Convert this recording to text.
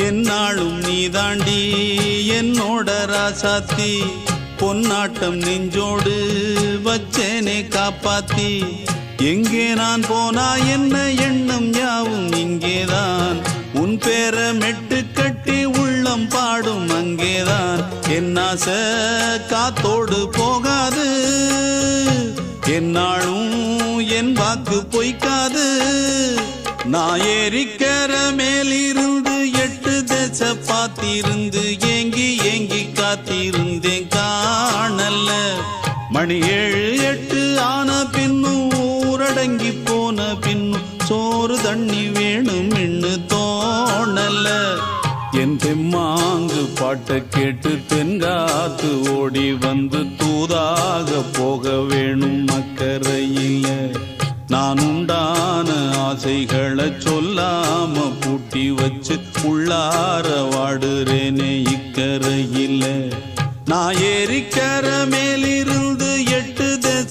என்னாலும் நீ தாண்டி என்னோட ராசாத்தி பொன்னாட்டம் நெஞ்சோடு வச்சேனே காப்பாத்தி எங்கே நான் போனா என்ன எண்ணம் யாவும் இங்கேதான் உன் பேர மெட்டு கட்டி உள்ளம் பாடும் அங்கேதான் என் ஆசை காத்தோடு போகாது என்னாலும் என் வாக்கு பொய்க்காது நான் ஏறிக்கர மேலிருந்து 8 தேச பார்த்திருந்து ஏங்கி ஏங்கி காத்திருந்தேன் காணல்ல மணி 7 8 ஆன பின்னும் ஊரடங்கி போன பின்னும் சோறு தண்ணி வேணும் இன்னு தோணல என் தெம்மாங்கு பாட்டை கேட்டு தென்காத்து ஓடி வந்து தூதாக போக வேணும் அக்கறையில நான் உண்டான ஆசைகளை சொல்லாம பூட்டி வச்சு உள்ளார வாடுறேனே இக்கரையில நான் ஏறிக்கர